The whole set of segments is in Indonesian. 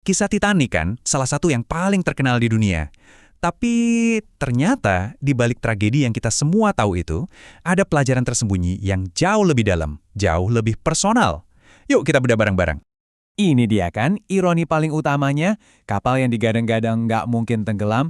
Kisah Titanic kan salah satu yang paling terkenal di dunia. Tapi ternyata di balik tragedi yang kita semua tahu itu, ada pelajaran tersembunyi yang jauh lebih dalam, jauh lebih personal. Yuk kita bedah bareng-bareng. Ini dia kan, ironi paling utamanya, kapal yang digadang-gadang nggak mungkin tenggelam,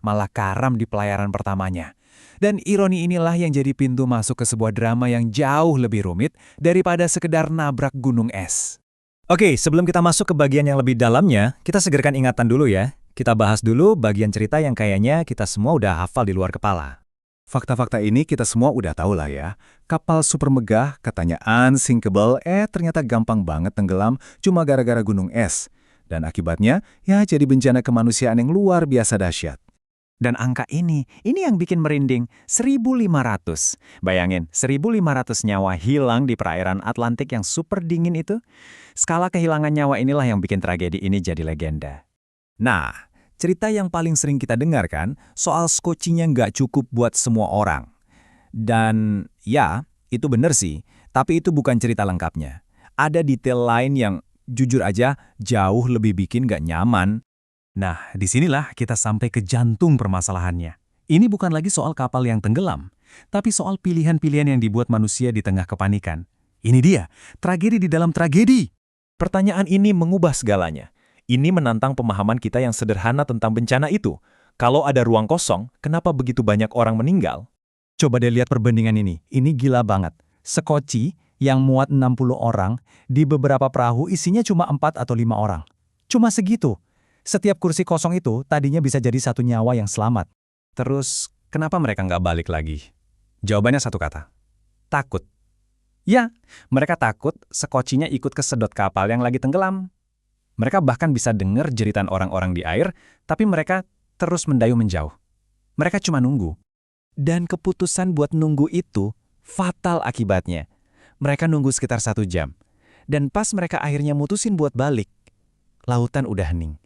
malah karam di pelayaran pertamanya. Dan ironi inilah yang jadi pintu masuk ke sebuah drama yang jauh lebih rumit daripada sekedar nabrak gunung es. Oke, sebelum kita masuk ke bagian yang lebih dalamnya, kita segerkan ingatan dulu ya. Kita bahas dulu bagian cerita yang kayaknya kita semua udah hafal di luar kepala. Fakta-fakta ini kita semua udah tahu lah ya. Kapal super megah, katanya unsinkable, ternyata gampang banget tenggelam cuma gara-gara gunung es. Dan akibatnya, ya jadi bencana kemanusiaan yang luar biasa dahsyat. Dan angka ini yang bikin merinding, 1.500. Bayangin, 1.500 nyawa hilang di perairan Atlantik yang super dingin itu. Skala kehilangan nyawa inilah yang bikin tragedi ini jadi legenda. Nah, cerita yang paling sering kita dengar kan, soal skocinya nggak cukup buat semua orang. Dan ya, itu bener sih, tapi itu bukan cerita lengkapnya. Ada detail lain yang jujur aja jauh lebih bikin nggak nyaman. Nah, disinilah kita sampai ke jantung permasalahannya. Ini bukan lagi soal kapal yang tenggelam, tapi soal pilihan-pilihan yang dibuat manusia di tengah kepanikan. Ini dia, tragedi di dalam tragedi. Pertanyaan ini mengubah segalanya. Ini menantang pemahaman kita yang sederhana tentang bencana itu. Kalau ada ruang kosong, kenapa begitu banyak orang meninggal? Coba deh lihat perbandingan ini gila banget. Sekoci yang muat 60 orang, di beberapa perahu isinya cuma 4 atau 5 orang. Cuma segitu. Setiap kursi kosong itu tadinya bisa jadi satu nyawa yang selamat. Terus, kenapa mereka nggak balik lagi? Jawabannya satu kata. Takut. Ya, mereka takut sekocinya ikut kesedot kapal yang lagi tenggelam. Mereka bahkan bisa dengar jeritan orang-orang di air, tapi mereka terus mendayung menjauh. Mereka cuma nunggu. Dan keputusan buat nunggu itu fatal akibatnya. Mereka nunggu sekitar 1 jam. Dan pas mereka akhirnya mutusin buat balik, lautan udah hening.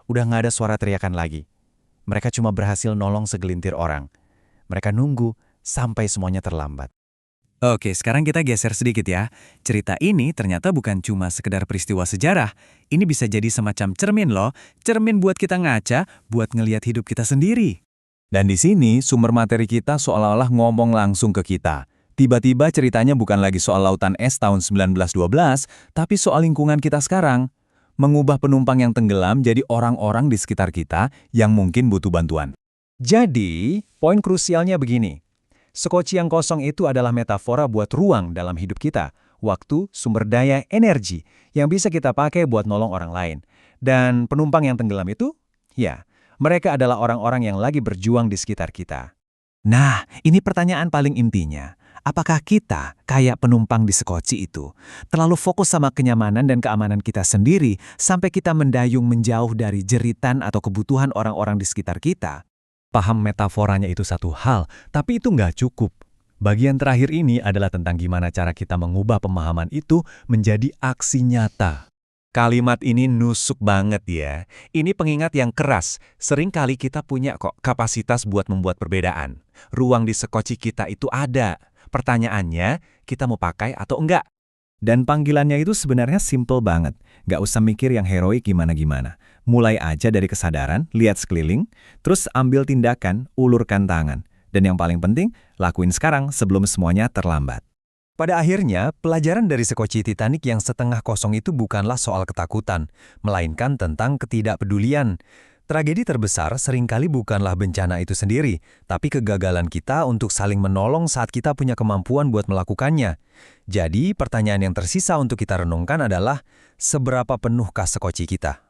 Udah nggak ada suara teriakan lagi. Mereka cuma berhasil nolong segelintir orang. Mereka nunggu sampai semuanya terlambat. Oke, sekarang kita geser sedikit ya. Cerita ini ternyata bukan cuma sekedar peristiwa sejarah. Ini bisa jadi semacam cermin loh. Cermin buat kita ngaca, buat ngelihat hidup kita sendiri. Dan di sini sumber materi kita seolah-olah ngomong langsung ke kita. Tiba-tiba ceritanya bukan lagi soal lautan es tahun 1912, tapi soal lingkungan kita sekarang. Mengubah penumpang yang tenggelam jadi orang-orang di sekitar kita yang mungkin butuh bantuan. Jadi, poin krusialnya begini. Sekoci yang kosong itu adalah metafora buat ruang dalam hidup kita, waktu, sumber daya, energi yang bisa kita pakai buat nolong orang lain. Dan penumpang yang tenggelam itu, ya, mereka adalah orang-orang yang lagi berjuang di sekitar kita. Nah, ini pertanyaan paling intinya. Apakah kita, kayak penumpang di sekoci itu, terlalu fokus sama kenyamanan dan keamanan kita sendiri sampai kita mendayung menjauh dari jeritan atau kebutuhan orang-orang di sekitar kita? Paham metaforanya itu satu hal, tapi itu nggak cukup. Bagian terakhir ini adalah tentang gimana cara kita mengubah pemahaman itu menjadi aksi nyata. Kalimat ini nusuk banget ya. Ini pengingat yang keras. Sering kali kita punya kok kapasitas buat membuat perbedaan. Ruang di sekoci kita itu ada. Pertanyaannya, kita mau pakai atau enggak? Dan panggilannya itu sebenarnya simple banget. Nggak usah mikir yang heroik gimana-gimana. Mulai aja dari kesadaran, lihat sekeliling, terus ambil tindakan, ulurkan tangan. Dan yang paling penting, lakuin sekarang sebelum semuanya terlambat. Pada akhirnya, pelajaran dari sekoci Titanic yang setengah kosong itu bukanlah soal ketakutan, melainkan tentang ketidakpedulian. Tragedi terbesar seringkali bukanlah bencana itu sendiri, tapi kegagalan kita untuk saling menolong saat kita punya kemampuan buat melakukannya. Jadi, pertanyaan yang tersisa untuk kita renungkan adalah, seberapa penuhkah sekoci kita?